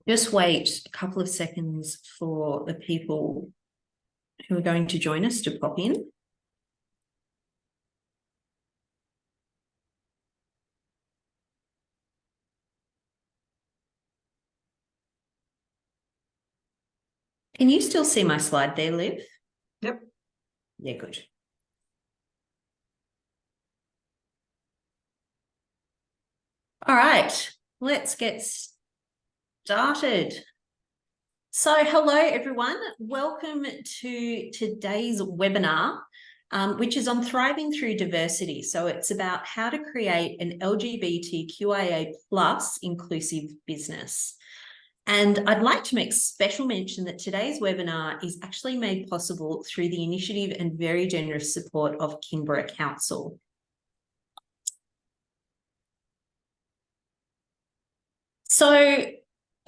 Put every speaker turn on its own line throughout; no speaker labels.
Just wait a couple of seconds for the people who are going to join us to pop in. Can you still see my slide there, Liv?
Yep.
Yeah, good. All right, let's get started. So hello, everyone. Welcome to today's webinar, which is on thriving through diversity. So it's about how to create an LGBTQIA+ inclusive business. And I'd like to make special mention that today's webinar is actually made possible through the initiative and very generous support of Kingborough Council. So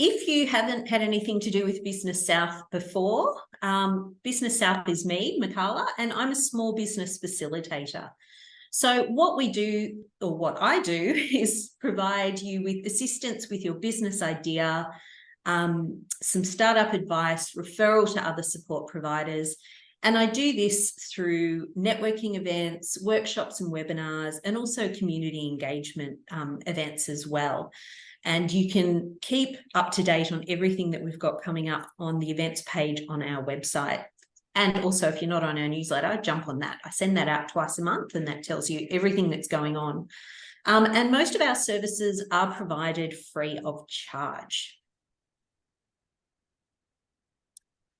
if you haven't had anything to do with Business South before, Business South is me, Mikala, and I'm a small business facilitator. So what we do, or what I do, is provide you with assistance with your business idea, some startup advice, referral to other support providers. And I do this through networking events, workshops and webinars, and also community engagement events as well. And you can keep up to date on everything that we've got coming up on the events page on our website. And also, if you're not on our newsletter, jump on that. I send that out twice a month, and that tells you everything that's going on. And most of our services are provided free of charge.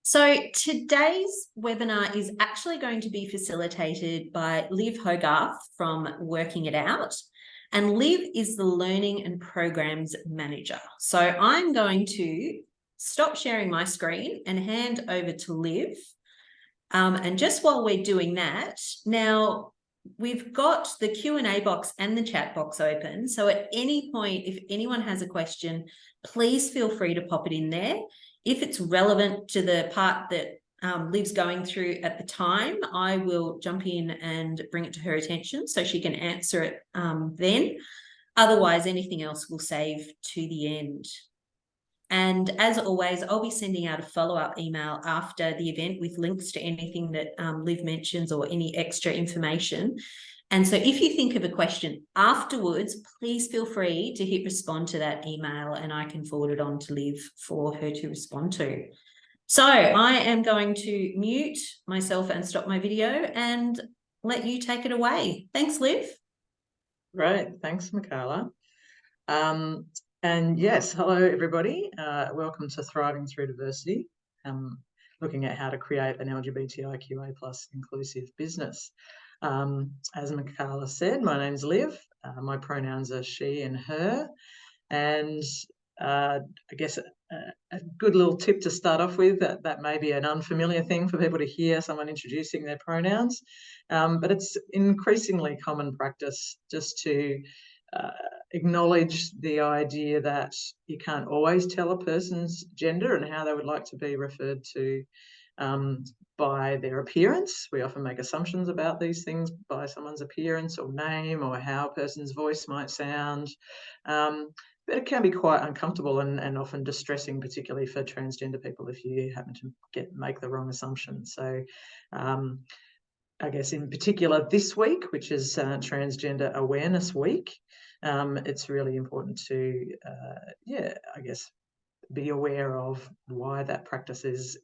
So today's webinar is actually going to be facilitated by Liv Hogarth from Working It Out. And Liv is the Learning and Programs Manager. So I'm going to stop sharing my screen and hand over to Liv. And just while we're doing that, now we've got the Q&A box and the chat box open. So at any point, if anyone has a question, please feel free to pop it in there. If it's relevant to the part that Liv's going through at the time, I will jump in and bring it to her attention so she can answer it then. Otherwise, anything else we'll save to the end. And as always, I'll be sending out a follow-up email after the event with links to anything that Liv mentions or any extra information. And so if you think of a question afterwards, please feel free to hit respond to that email and I can forward it on to Liv for her to respond to. So I am going to mute myself and stop my video and let you take it away. Thanks, Liv.
Great. Thanks, Mikala. And yes, hello, everybody. Welcome to Thriving Through Diversity, looking at how to create an LGBTIQA+ inclusive business. As Mikala said, my name's Liv. My pronouns are she and her. And I guess a good little tip to start off with, that may be an unfamiliar thing for people to hear someone introducing their pronouns, but it's increasingly common practice just to acknowledge the idea that you can't always tell a person's gender and how they would like to be referred to by their appearance. We often make assumptions about these things by someone's appearance or name or how a person's voice might sound. But it can be quite uncomfortable and often distressing, particularly for transgender people, if you happen to make the wrong assumption. So I guess in particular this week, which is Transgender Awareness Week, it's really important to, I guess, be aware of why that practice is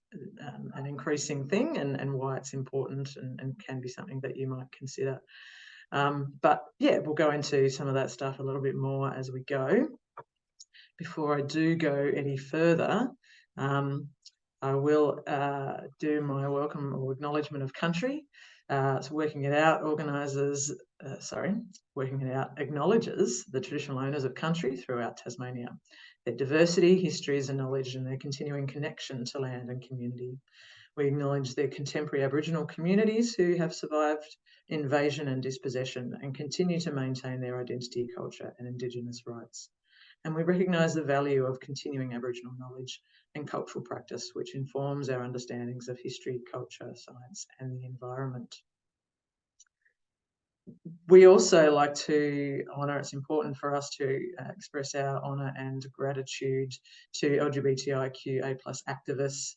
an increasing thing and why it's important and can be something that you might consider. But yeah, we'll go into some of that stuff a little bit more as we go. Before I do go any further, I will do my welcome or acknowledgement of country. So Working It Out acknowledges the traditional owners of country throughout Tasmania, their diversity, histories and knowledge, and their continuing connection to land and community. We acknowledge their contemporary Aboriginal communities who have survived invasion and dispossession and continue to maintain their identity, culture and Indigenous rights. And we recognise the value of continuing Aboriginal knowledge and cultural practice, which informs our understandings of history, culture, science and the environment. We also like to honour, it's important for us to express our honour and gratitude to LGBTIQA+ activists,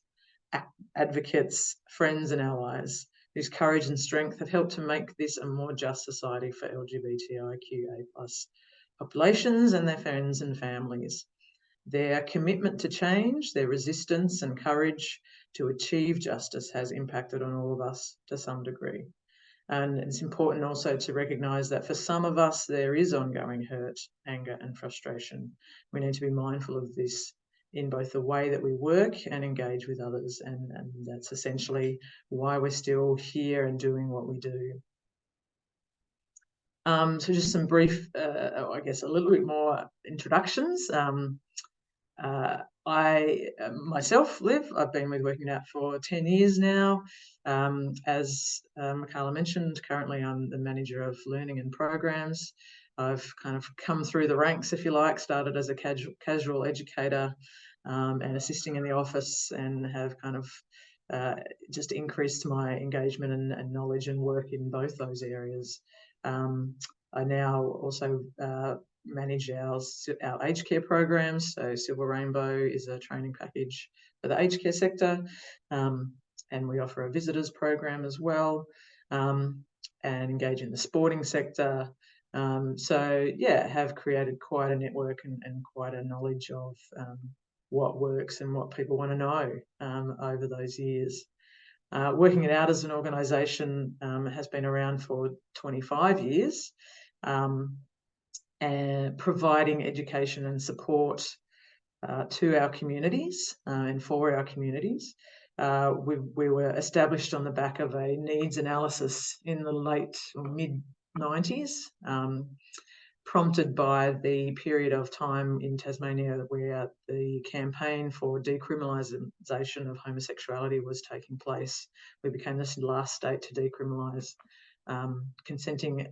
advocates, friends and allies whose courage and strength have helped to make this a more just society for LGBTIQA+ populations and their friends and families. Their commitment to change, their resistance and courage to achieve justice has impacted on all of us to some degree. And it's important also to recognise that for some of us, there is ongoing hurt, anger and frustration. We need to be mindful of this in both the way that we work and engage with others. And that's essentially why we're still here and doing what we do. So just some brief, I guess, a little bit more introductions. I myself, Liv, I've been with Working It Out for 10 years now. As Michaela mentioned, currently I'm the manager of learning and programs. I've kind of come through the ranks, if you like, started as a casual educator and assisting in the office, and have kind of just increased my engagement and knowledge and work in both those areas. I now also manage our aged care programs. So Silver Rainbow is a training package for the aged care sector, and we offer a visitors program as well, and engage in the sporting sector. So yeah, have created quite a network and quite a knowledge of what works and what people want to know over those years. Working It Out as an organisation has been around for 25 years, and providing education and support to our communities and for our communities. We were established on the back of a needs analysis in the late or mid-90s, prompted by the period of time in Tasmania where the campaign for decriminalisation of homosexuality was taking place. We became this last state to decriminalise consenting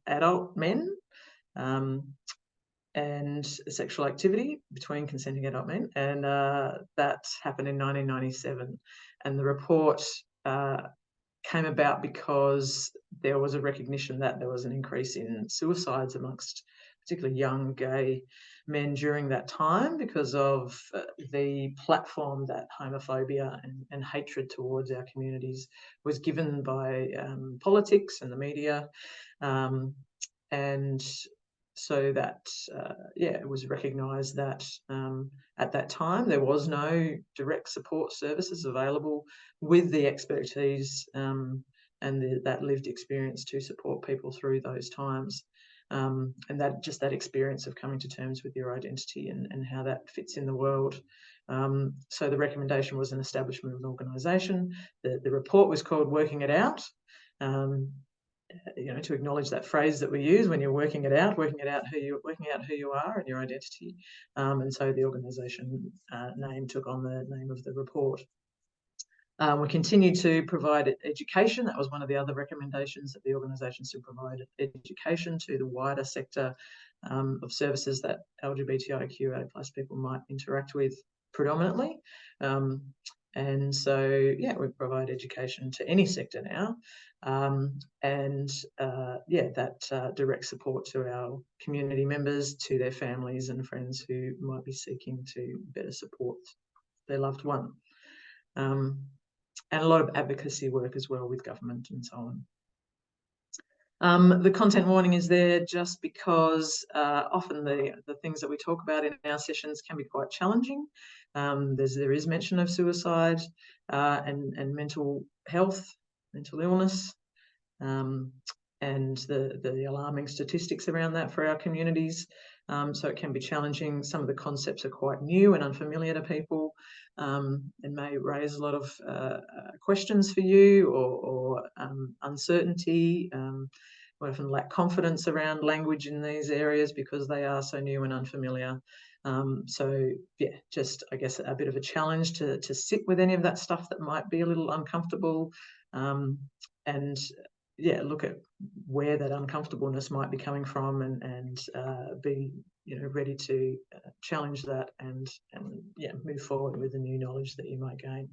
adult men and sexual activity between consenting adult men, and that happened in 1997. And the report came about because there was a recognition that there was an increase in suicides amongst particularly young gay men during that time because of the platform that homophobia and hatred towards our communities was given by politics and the media. And so that, it was recognised that at that time there was no direct support services available with the expertise and that lived experience to support people through those times. And that experience of coming to terms with your identity and how that fits in the world. So the recommendation was an establishment of an organisation. The report was called Working It Out. To acknowledge that phrase that we use when you're working it out who you are and your identity. And so the organisation name took on the name of the report. We continue to provide education. That was one of the other recommendations, that the organisation should provide education to the wider sector of services that LGBTIQA+ people might interact with predominantly. And so, we provide education to any sector now, that direct support to our community members, to their families and friends who might be seeking to better support their loved one. And a lot of advocacy work as well with government and so on. The content warning is there just because often the things that we talk about in our sessions can be quite challenging. There is mention of suicide and mental health, mental illness, and the alarming statistics around that for our communities. So it can be challenging. Some of the concepts are quite new and unfamiliar to people, and may raise a lot of questions for you or uncertainty. We often lack confidence around language in these areas because they are so new and unfamiliar. Just I guess a bit of a challenge to sit with any of that stuff that might be a little uncomfortable, and look at where that uncomfortableness might be coming from and be ready to challenge that and move forward with the new knowledge that you might gain.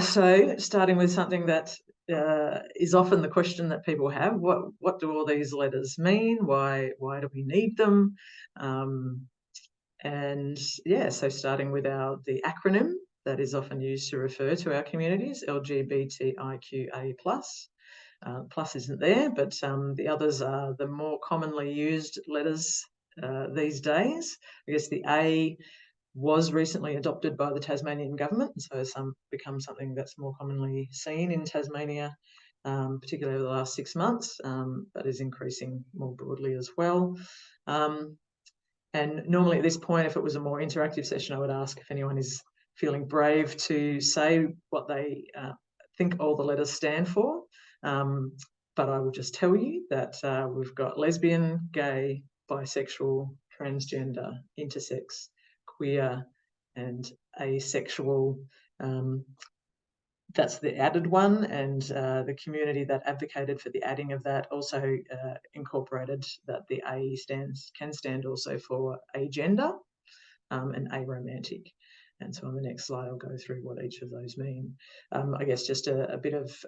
So starting with something that is often the question that people have. What do all these letters mean? Why do we need them? And yeah, so starting with the acronym that is often used to refer to our communities, LGBTIQA+. Plus isn't there, but the others are the more commonly used letters these days. I guess the A was recently adopted by the Tasmanian government, and so some become something that's more commonly seen in Tasmania, particularly over the last 6 months, but is increasing more broadly as well. And normally at this point, if it was a more interactive session, I would ask if anyone is feeling brave to say what they think all the letters stand for. But I will just tell you that we've got lesbian, gay, bisexual, transgender, intersex, queer, and asexual. That's the added one, and the community that advocated for the adding of that also incorporated that the A can stand also for agender and aromantic. And so on the next slide, I'll go through what each of those mean. I guess just a bit of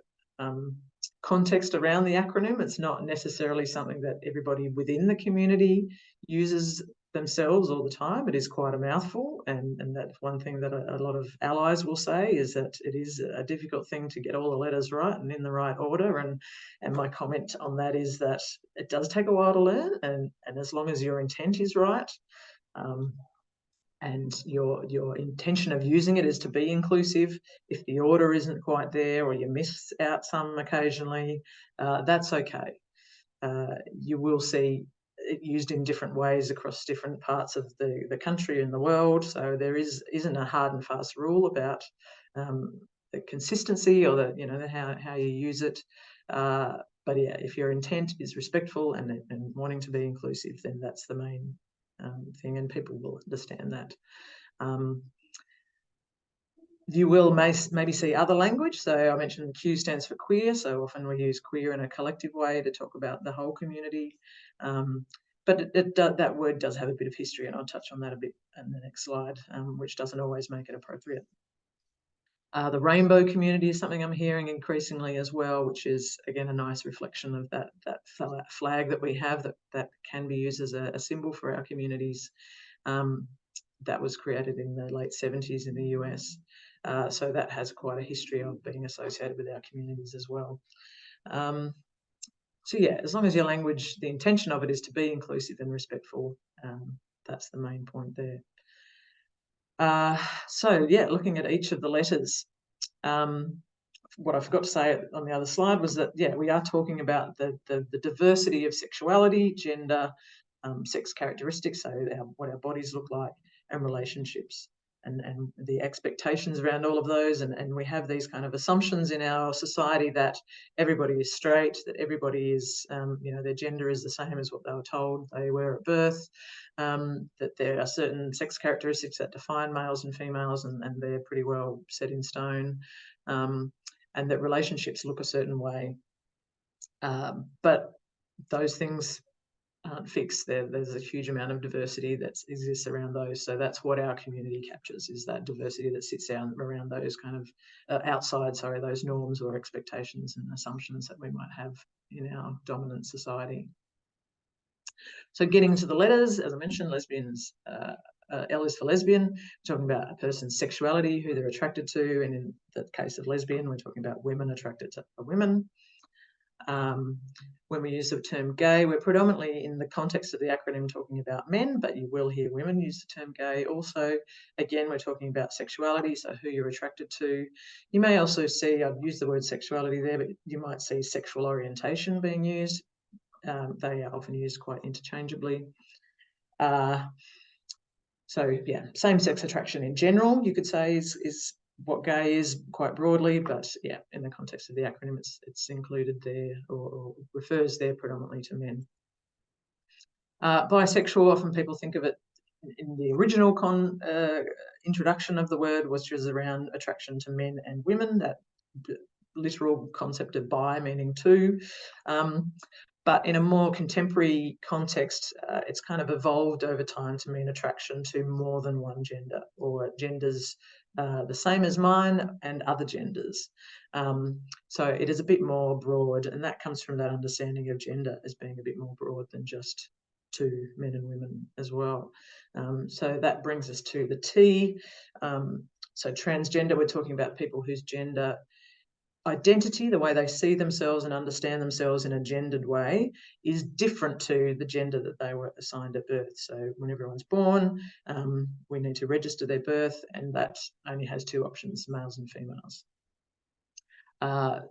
context around the acronym. It's not necessarily something that everybody within the community uses themselves all the time. It is quite a mouthful, and that's one thing that a lot of allies will say, is that it is a difficult thing to get all the letters right and in the right order. And my comment on that is that it does take a while to learn, and as long as your intent is right, and your intention of using it is to be inclusive, if the order isn't quite there or you miss out some occasionally, that's okay. You will see it used in different ways across different parts of the country and the world, so there isn't a hard and fast rule about the consistency or how you use it. But yeah, if your intent is respectful and wanting to be inclusive, then that's the main thing, and people will understand that. You will maybe see other language. So I mentioned Q stands for queer, so often we use queer in a collective way to talk about the whole community. But that word does have a bit of history, and I'll touch on that a bit in the next slide, which doesn't always make it appropriate. The rainbow community is something I'm hearing increasingly as well, which is again a nice reflection of that flag that we have that can be used as a symbol for our communities. That was created in the late 70s in the US. So that has quite a history of being associated with our communities as well. So yeah, as long as your language, the intention of it is to be inclusive and respectful, that's the main point there. So yeah, looking at each of the letters, what I forgot to say on the other slide was that, yeah, we are talking about the diversity of sexuality, gender, sex characteristics, so what our bodies look like, and relationships, and the expectations around all of those. And we have these kind of assumptions in our society that everybody is straight, that everybody is, their gender is the same as what they were told they were at birth, that there are certain sex characteristics that define males and females, and they're pretty well set in stone, and that relationships look a certain way. But those things aren't fixed. There's a huge amount of diversity that exists around those. So that's what our community captures, is that diversity that sits around those kind of outside those norms or expectations and assumptions that we might have in our dominant society. So getting to the letters, as I mentioned, lesbians, L is for lesbian. We're talking about a person's sexuality, who they're attracted to, and in the case of lesbian, we're talking about women attracted to women. When we use the term gay, we're predominantly in the context of the acronym talking about men, but you will hear women use the term gay also. Again, we're talking about sexuality, so who you're attracted to. You may also see, I've used the word sexuality there, but you might see sexual orientation being used. They are often used quite interchangeably. So yeah, same-sex attraction in general, you could say, is what gay is quite broadly, but yeah, in the context of the acronym, it's included there, or refers there predominantly to men. Bisexual, often people think of it in the original introduction of the word, which was around attraction to men and women, that literal concept of bi meaning two. But in a more contemporary context, it's kind of evolved over time to mean attraction to more than one gender, or genders the same as mine and other genders. So it is a bit more broad, and that comes from that understanding of gender as being a bit more broad than just to men and women as well. So that brings us to the T. So transgender, we're talking about people whose gender identity, the way they see themselves and understand themselves in a gendered way, is different to the gender that they were assigned at birth. So when everyone's born, we need to register their birth, and that only has two options, males and females.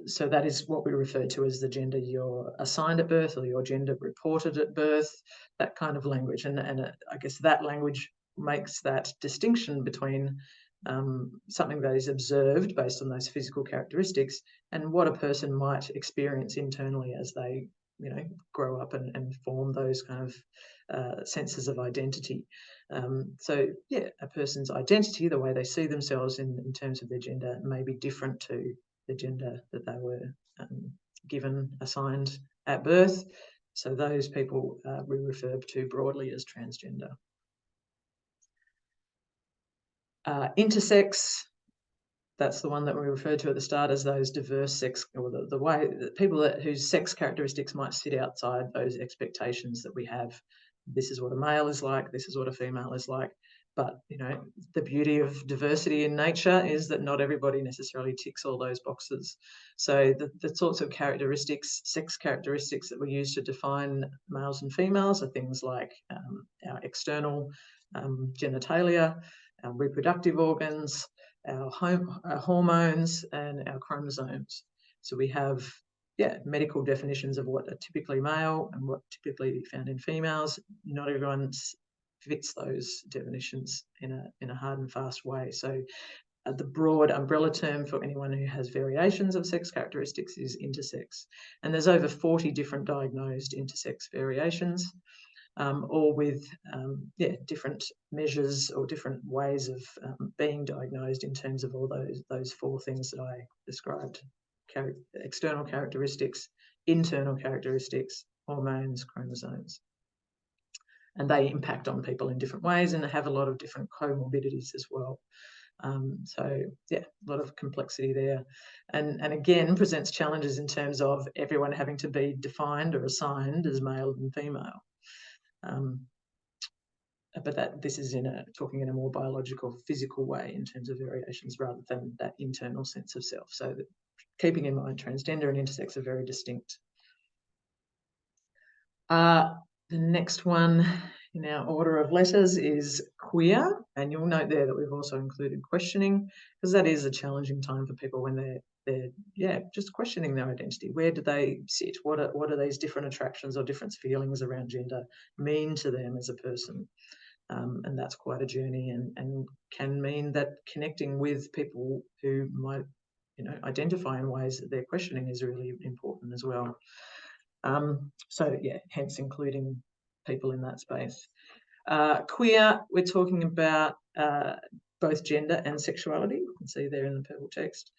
So that is what we refer to as the gender you're assigned at birth, or your gender reported at birth, that kind of language. And I guess that language makes that distinction between something that is observed based on those physical characteristics and what a person might experience internally as they, grow up and form those kind of senses of identity. So yeah, a person's identity, the way they see themselves in terms of their gender, may be different to the gender that they were given, assigned at birth. So those people we refer to broadly as transgender. Intersex, that's the one that we referred to at the start as those diverse sex, or the way that people whose sex characteristics might sit outside those expectations that we have. This is what a male is like, this is what a female is like. But, the beauty of diversity in nature is that not everybody necessarily ticks all those boxes. So the sorts of characteristics, sex characteristics that we use to define males and females are things like our external genitalia, our reproductive organs, our hormones, and our chromosomes. So we have, medical definitions of what are typically male and what typically found in females. Not everyone fits those definitions in a hard and fast way. So the broad umbrella term for anyone who has variations of sex characteristics is intersex. And there's over 40 different diagnosed intersex variations. All with different measures or different ways of being diagnosed in terms of all those four things that I described: external characteristics, internal characteristics, hormones, chromosomes. And they impact on people in different ways and have a lot of different comorbidities as well. So yeah, a lot of complexity there, and again presents challenges in terms of everyone having to be defined or assigned as male and female. But this is talking in a more biological, physical way in terms of variations rather than that internal sense of self. So that, keeping in mind, transgender and intersex are very distinct. The next one in our order of letters is queer, and you'll note there that we've also included questioning, because that is a challenging time for people when they're just questioning their identity. Where do they sit? What are these different attractions or different feelings around gender mean to them as a person? And that's quite a journey, and can mean that connecting with people who might, identify in ways that they're questioning is really important as well. So yeah, hence including people in that space. Queer, we're talking about both gender and sexuality. You can see there in the purple text.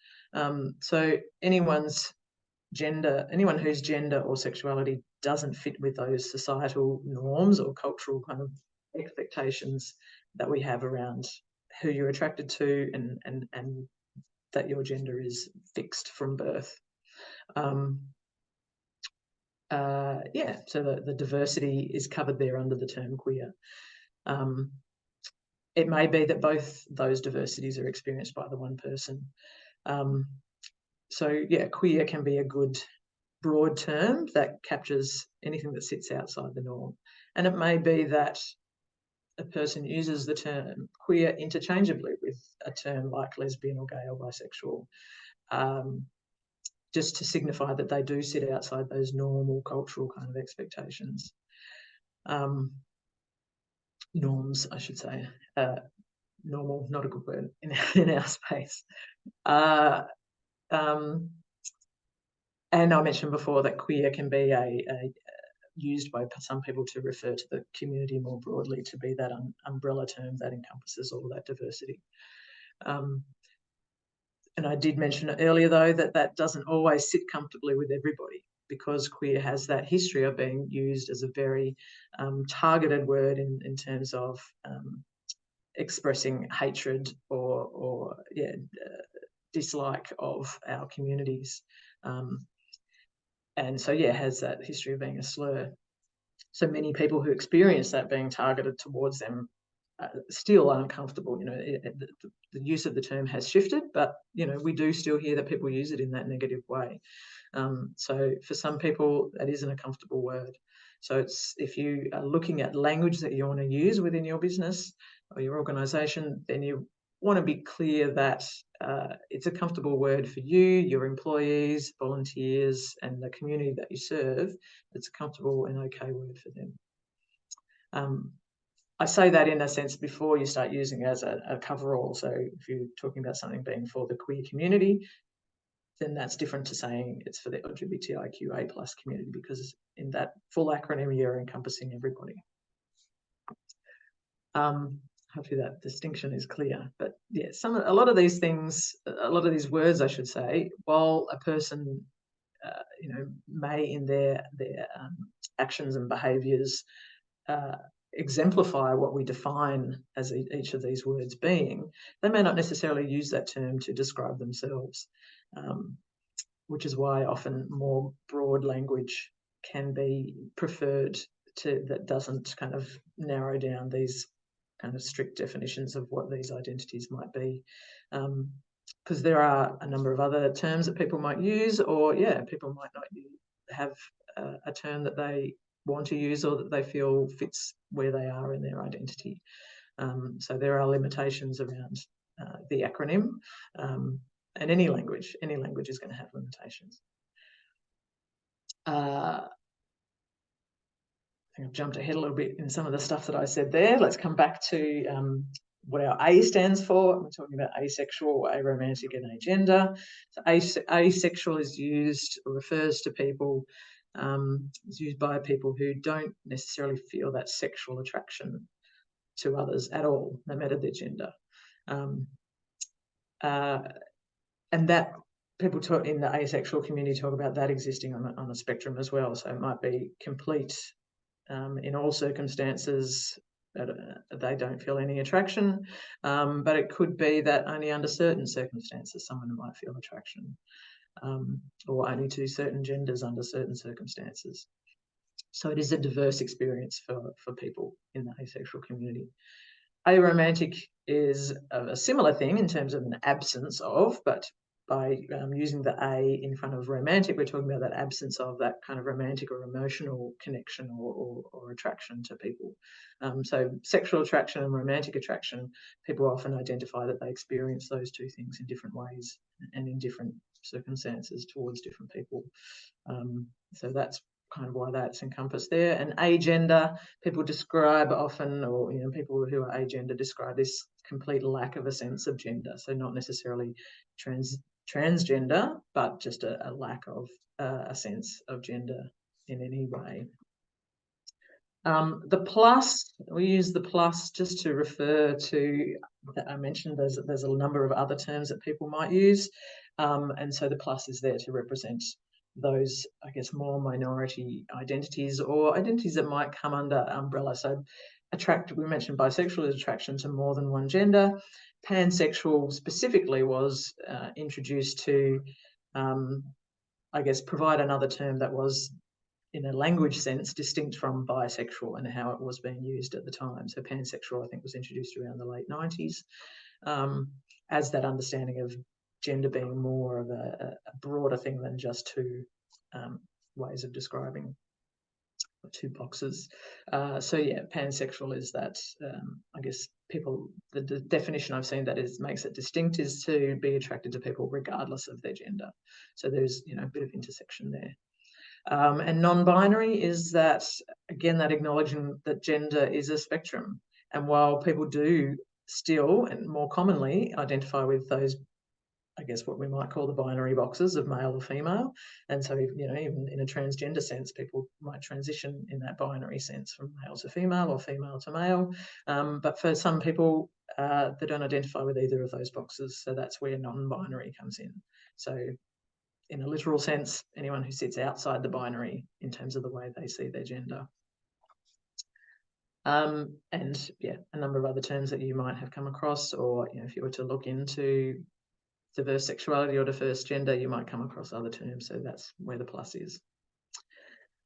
So anyone whose gender or sexuality doesn't fit with those societal norms or cultural kind of expectations that we have around who you're attracted to and that your gender is fixed from birth. So the diversity is covered there under the term queer. It may be that both those diversities are experienced by the one person. So yeah, queer can be a good broad term that captures anything that sits outside the norm. And it may be that a person uses the term queer interchangeably with a term like lesbian or gay or bisexual, just to signify that they do sit outside those normal cultural kind of expectations. Norms, I should say. Normal, not a good word in our space. And I mentioned before that queer can be used by some people to refer to the community more broadly, to be that umbrella term that encompasses all of that diversity. And I did mention earlier, though, that doesn't always sit comfortably with everybody, because queer has that history of being used as a very targeted word in terms of expressing hatred or dislike of our communities. And so, yeah, has that history of being a slur. So many people who experience that being targeted towards them still aren't comfortable. The use of the term has shifted, but, we do still hear that people use it in that negative way. So for some people, that isn't a comfortable word. So if you are looking at language that you want to use within your business or your organisation, then you want to be clear that it's a comfortable word for you, your employees, volunteers, and the community that you serve. It's a comfortable and okay word for them. I say that in a sense before you start using it as a coverall. So if you're talking about something being for the queer community, then that's different to saying it's for the LGBTIQA+ community, because in that full acronym you're encompassing everybody. Hopefully that distinction is clear. But yeah, a lot of these things, a lot of these words, I should say, while a person may in their actions and behaviours exemplify what we define as each of these words being, they may not necessarily use that term to describe themselves, which is why often more broad language can be preferred that doesn't kind of narrow down these kind of strict definitions of what these identities might be. Because there are a number of other terms that people might use, or people might not have a term that they want to use or that they feel fits where they are in their identity. So there are limitations around the acronym, and any language is going to have limitations. I think I've jumped ahead a little bit in some of the stuff that I said there. Let's come back to what our A stands for. We're talking about asexual, aromantic, and agender. So asexual is refers to people, it's used by people who don't necessarily feel that sexual attraction to others at all, no matter their gender. And that people talk in the asexual community talk about that existing on a spectrum as well. So it might be complete in all circumstances that they don't feel any attraction, but it could be that only under certain circumstances someone might feel attraction, or only to certain genders under certain circumstances. So it is a diverse experience for people in the asexual community. Aromantic is a similar thing in terms of an absence of, but by using the A in front of romantic, we're talking about that absence of that kind of romantic or emotional connection or attraction to people. So sexual attraction and romantic attraction, people often identify that they experience those two things in different ways and in different circumstances towards different people. So that's kind of why that's encompassed there. And agender, people describe often, or people who are agender describe this complete lack of a sense of gender. So not necessarily transgender, but just a lack of a sense of gender in any way. The plus, we use the plus just to refer to, I mentioned there's a number of other terms that people might use, and so the plus is there to represent those, I guess, more minority identities or identities that might come under umbrella. So we mentioned bisexual is attraction to more than one gender. Pansexual specifically was introduced to, I guess, provide another term that was, in a language sense, distinct from bisexual and how it was being used at the time. So pansexual, I think, was introduced around the late 90s as that understanding of gender being more of a broader thing than just two ways of describing, or two boxes. So yeah, pansexual is that, I guess, the definition I've seen that makes it distinct is to be attracted to people regardless of their gender. So there's, a bit of intersection there. And non-binary is that, again, that acknowledging that gender is a spectrum. And while people do still and more commonly identify with those, I guess, what we might call the binary boxes of male or female, and so, even in a transgender sense, people might transition in that binary sense from male to female or female to male. But for some people, they don't identify with either of those boxes. So that's where non-binary comes in. So in a literal sense, anyone who sits outside the binary in terms of the way they see their gender. And yeah, a number of other terms that you might have come across, or if you were to look into diverse sexuality or diverse gender, you might come across other terms. So that's where the plus is.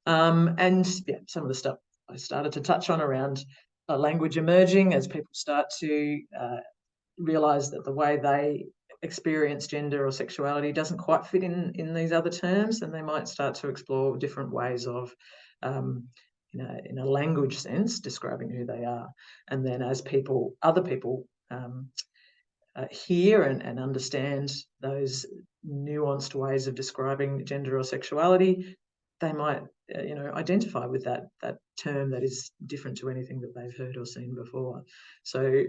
And yeah, some of the stuff I started to touch on around language emerging as people start to realise that the way they experience gender or sexuality doesn't quite fit in these other terms, and they might start to explore different ways of, in a language sense, describing who they are. And then as other people hear and understand those nuanced ways of describing gender or sexuality, they might identify with that term that is different to anything that they've heard or seen before. So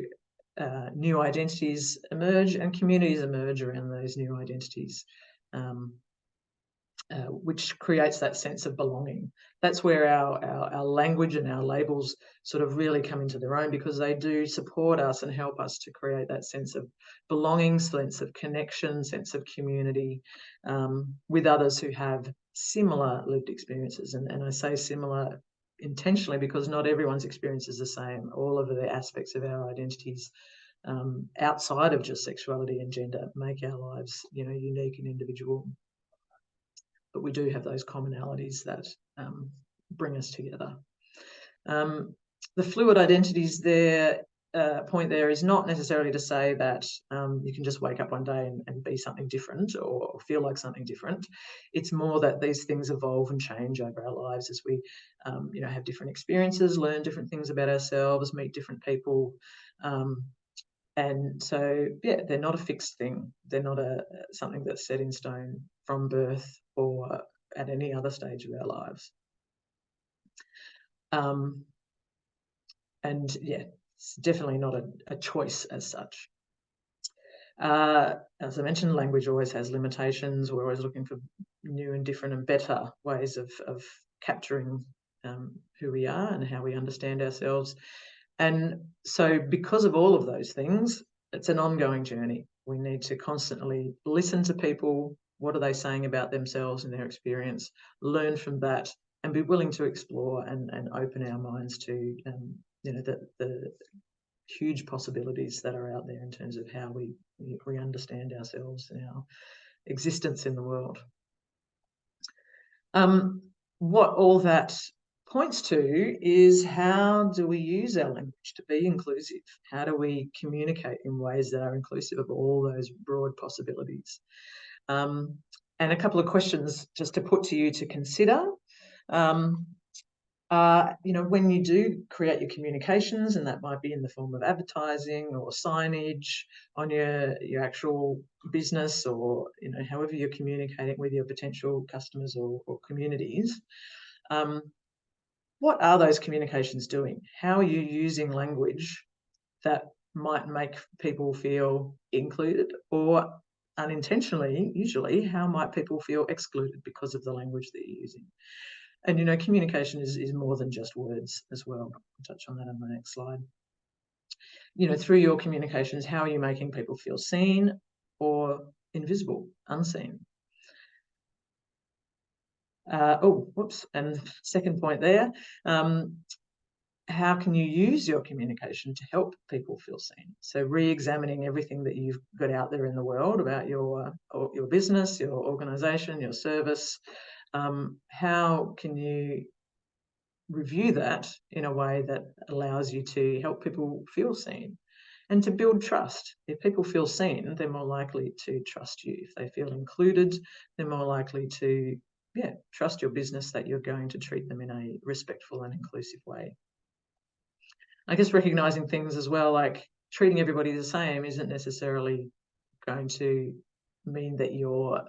new identities emerge and communities emerge around those new identities, which creates that sense of belonging. That's where our language and our labels sort of really come into their own, because they do support us and help us to create that sense of belonging, sense of connection, sense of community with others who have similar lived experiences. And I say similar intentionally because not everyone's experience is the same. All of the aspects of our identities outside of just sexuality and gender make our lives, unique and individual. But we do have those commonalities that bring us together. The fluid identities point there is not necessarily to say that you can just wake up one day and be something different or feel like something different. It's more that these things evolve and change over our lives as we have different experiences, learn different things about ourselves, meet different people. And so, yeah, they're not a fixed thing. They're not something that's set in stone from birth or at any other stage of our lives. And yeah, it's definitely not a choice as such. As I mentioned, language always has limitations. We're always looking for new and different and better ways of capturing who we are and how we understand ourselves. And so because of all of those things, it's an ongoing journey. We need to constantly listen to people. What are they saying about themselves and their experience? Learn from that and be willing to explore and open our minds to the huge possibilities that are out there in terms of how we understand ourselves and our existence in the world. What all that points to is, how do we use our language to be inclusive? How do we communicate in ways that are inclusive of all those broad possibilities? And a couple of questions just to put to you to consider. When you do create your communications, and that might be in the form of advertising or signage on your actual business, or however you're communicating with your potential customers or communities, what are those communications doing? How are you using language that might make people feel included, or unintentionally, usually, how might people feel excluded because of the language that you're using? And, communication is more than just words as well. I'll touch on that on the next slide. Through your communications, how are you making people feel seen or invisible, unseen? And second point there, how can you use your communication to help people feel seen? So re-examining everything that you've got out there in the world about your business, your organisation, your service. How can you review that in a way that allows you to help people feel seen and to build trust? If people feel seen, they're more likely to trust you. If they feel included, they're more likely to trust your business, that you're going to treat them in a respectful and inclusive way. I guess recognising things as well, like treating everybody the same isn't necessarily going to mean that you're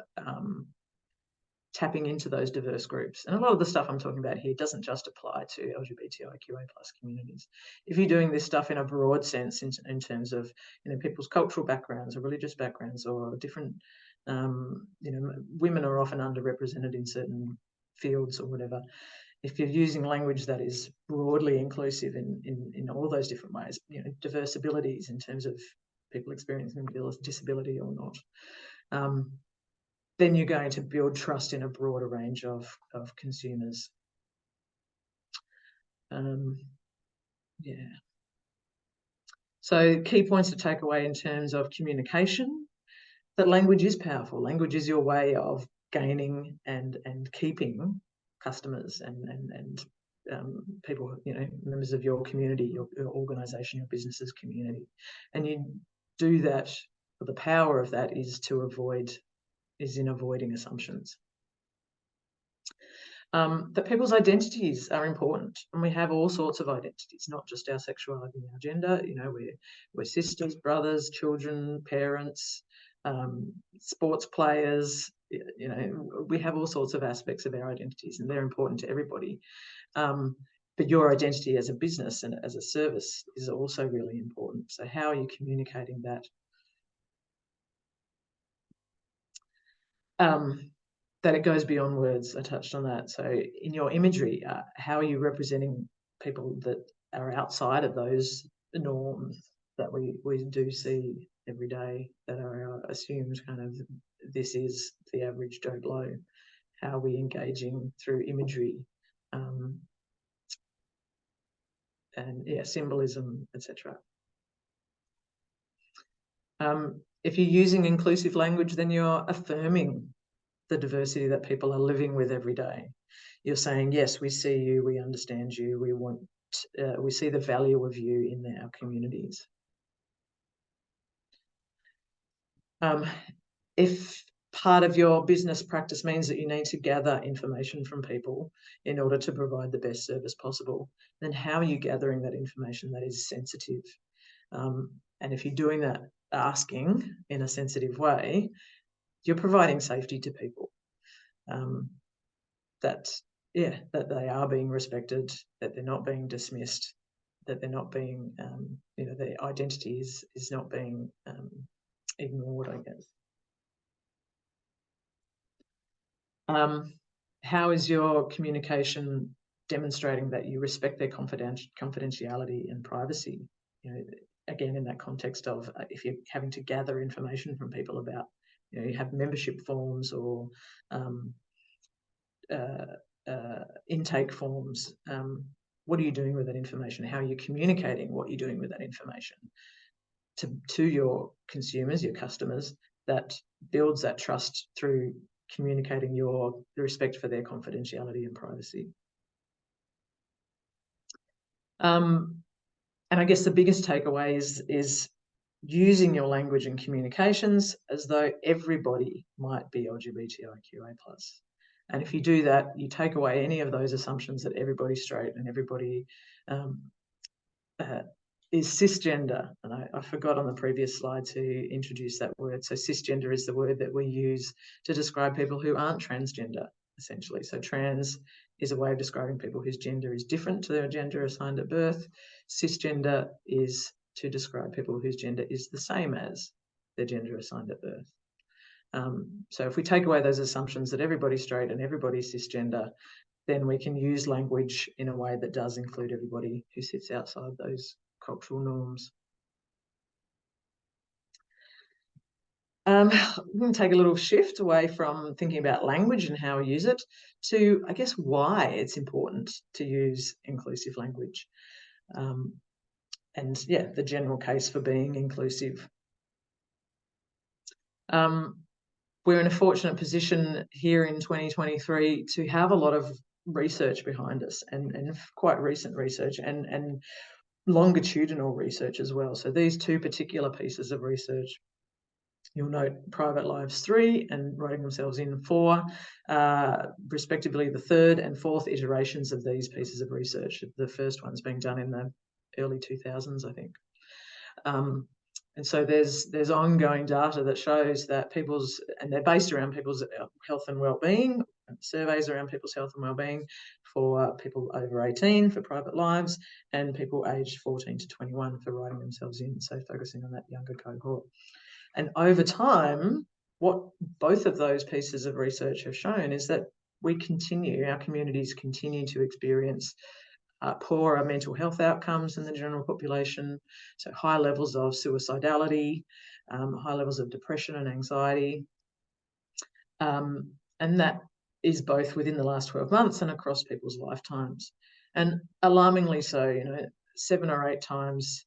tapping into those diverse groups. And a lot of the stuff I'm talking about here doesn't just apply to LGBTIQA+ communities. If you're doing this stuff in a broad sense, in terms of people's cultural backgrounds or religious backgrounds or different, women are often underrepresented in certain fields or whatever. If you're using language that is broadly inclusive in all those different ways, diverse abilities in terms of people experiencing disability or not, then you're going to build trust in a broader range of consumers. So key points to take away in terms of communication. that language is powerful. Language is your way of gaining and keeping customers and people, you know, members of your community, your organisation, your business's community. And you do that, the power of that is in avoiding assumptions. That people's identities are important, and we have all sorts of identities, not just our sexuality and our gender. You know, we're sisters, brothers, children, parents, sports players. You know, we have all sorts of aspects of our identities, and they're important to everybody. But your identity as a business and as a service is also really important. So how are you communicating that? That it goes beyond words. I touched on that. So in your imagery, how are you representing people that are outside of those norms that we do see every day, that are our assumed kind of, this is the average Joe Blow? How are we engaging through imagery and symbolism, etc. If you're using inclusive language, then you're affirming the diversity that people are living with every day. You're saying, yes, we see you, we understand you, we see the value of you in our communities. If part of your business practice means that you need to gather information from people in order to provide the best service possible, then how are you gathering that information that is sensitive? And if you're doing that, asking in a sensitive way, you're providing safety to people, that they are being respected, that they're not being dismissed, that they're not being, their identity is not being ignored, I guess. How is your communication demonstrating that you respect their confidentiality and privacy? You know, again, in that context of if you're having to gather information from people about, you know, you have membership forms or intake forms. What are you doing with that information? How are you communicating what you're doing with that information to your consumers, your customers, that builds that trust through communicating your respect for their confidentiality and privacy? And I guess the biggest takeaway is using your language and communications as though everybody might be LGBTIQA+. And if you do that, you take away any of those assumptions that everybody's straight and everybody is cisgender. And I forgot on the previous slide to introduce that word. So cisgender is the word that we use to describe people who aren't transgender, essentially. So trans is a way of describing people whose gender is different to their gender assigned at birth. Cisgender is to describe people whose gender is the same as their gender assigned at birth. So if we take away those assumptions that everybody's straight and everybody's cisgender, then we can use language in a way that does include everybody who sits outside those cultural norms. We're going to take a little shift away from thinking about language and how we use it to, I guess, why it's important to use inclusive language. And yeah, the general case for being inclusive. We're in a fortunate position here in 2023 to have a lot of research behind us and quite recent research and longitudinal research as well. So these two particular pieces of research, you'll note Private Lives 3 and Writing Themselves In 4, respectively the third and fourth iterations of these pieces of research. The first one's being done in the early 2000s, I think. And so there's ongoing data that shows that and they're based around people's health and well-being, surveys around people's health and well-being for people over 18 for Private Lives and people aged 14 to 21 for Writing Themselves In, so focusing on that younger cohort. And over time, what both of those pieces of research have shown is that our communities continue to experience poorer mental health outcomes in the general population, so high levels of suicidality, high levels of depression and anxiety, and that is both within the last 12 months and across people's lifetimes. And alarmingly so, 7 or 8 times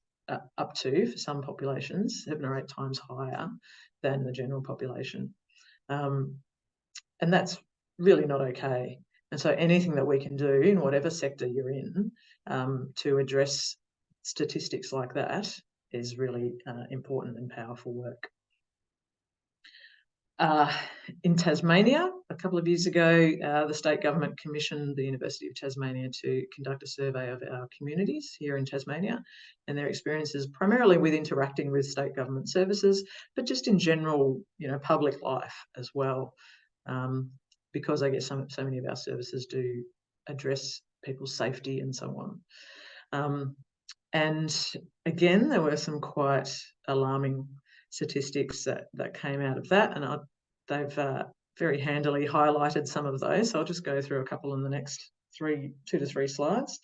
up to, for some populations, 7 or 8 times higher than the general population. And that's really not okay. And so anything that we can do in whatever sector you're in to address statistics like that is really important and powerful work. In Tasmania, a couple of years ago, the state government commissioned the University of Tasmania to conduct a survey of our communities here in Tasmania and their experiences, primarily with interacting with state government services, but just in general, public life as well, because I guess so many of our services do address people's safety and so on. And again, there were some quite alarming statistics that came out of that, and they've very handily highlighted some of those. So I'll just go through a couple in the next 2 to 3 slides.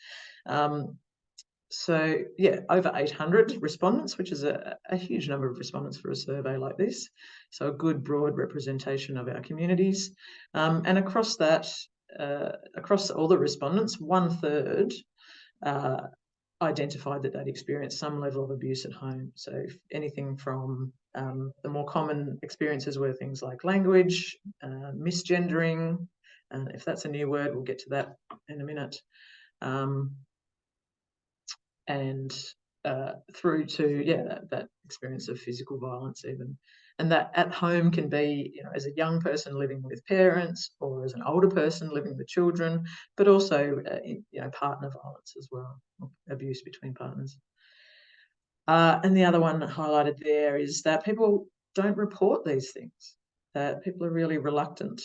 So yeah, over 800 respondents, which is a huge number of respondents for a survey like this. So a good broad representation of our communities. And across that, across all the respondents, 1/3 identified that they'd experienced some level of abuse at home. So anything from the more common experiences were things like language, misgendering, if that's a new word, we'll get to that in a minute, and through to, that experience of physical violence even. And that at home can be, as a young person living with parents or as an older person living with children, but also, partner violence as well, abuse between partners. And the other one highlighted there is that people don't report these things, that people are really reluctant.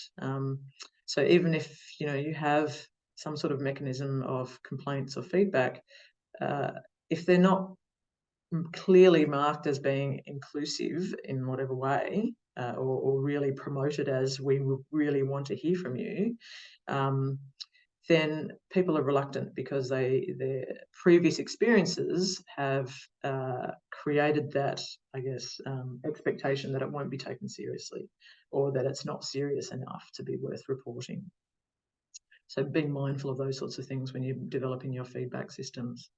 So even if, you have some sort of mechanism of complaints or feedback, if they're not clearly marked as being inclusive in whatever way, or really promoted as we really want to hear from you, then people are reluctant because their previous experiences have created that, I guess, expectation that it won't be taken seriously, or that it's not serious enough to be worth reporting. So being mindful of those sorts of things when you're developing your feedback systems.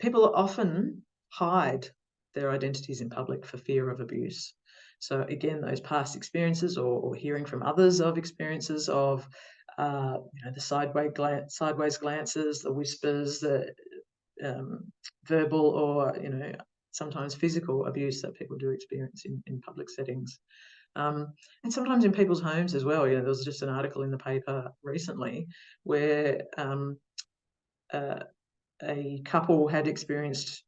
People often hide their identities in public for fear of abuse. So again, those past experiences or hearing from others of experiences of, the sideways glances, the whispers, the verbal or, sometimes physical abuse that people do experience in public settings. And sometimes in people's homes as well. There was just an article in the paper recently where a couple had experienced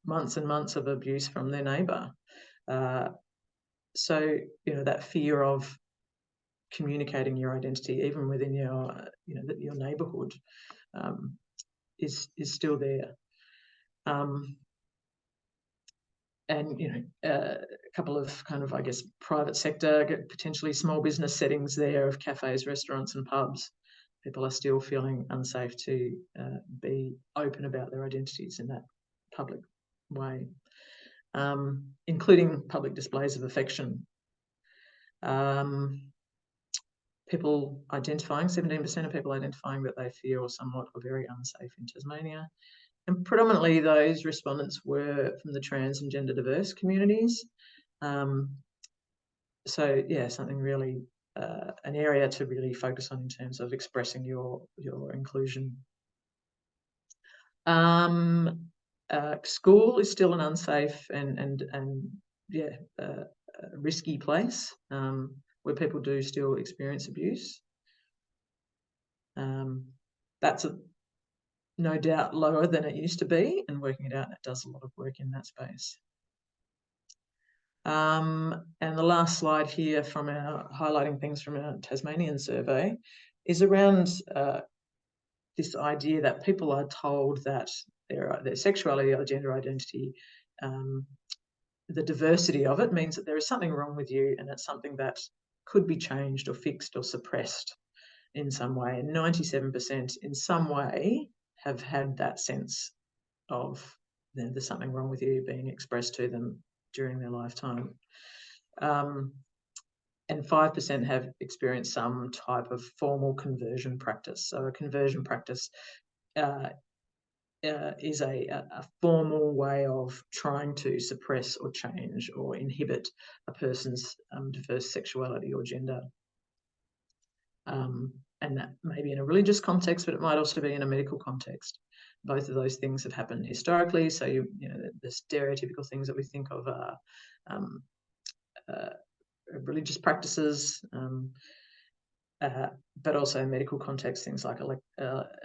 months and months of abuse from their neighbour. So, that fear of communicating your identity, even within your, your neighbourhood, is still there. And, a couple of kind of, I guess, private sector, potentially small business settings there of cafes, restaurants and pubs. People are still feeling unsafe to be open about their identities in that public way, including public displays of affection. People identifying, 17% of people identifying that they feel somewhat or very unsafe in Tasmania. And predominantly those respondents were from the trans and gender diverse communities. So, yeah, something really, an area to really focus on in terms of expressing your inclusion. School is still an unsafe and risky place where people do still experience abuse. That's no doubt lower than it used to be, and working it out, it does a lot of work in that space. And the last slide here from highlighting things from our Tasmanian survey is around this idea that people are told that their sexuality or gender identity, the diversity of it means that there is something wrong with you and it's something that could be changed or fixed or suppressed in some way. And 97% in some way have had that sense of there's something wrong with you being expressed to them during their lifetime. And 5% have experienced some type of formal conversion practice. So a conversion practice is a formal way of trying to suppress or change or inhibit a person's diverse sexuality or gender. And that may be in a religious context, but it might also be in a medical context. Both of those things have happened historically. So, you know, the stereotypical things that we think of are religious practices, but also medical context, things like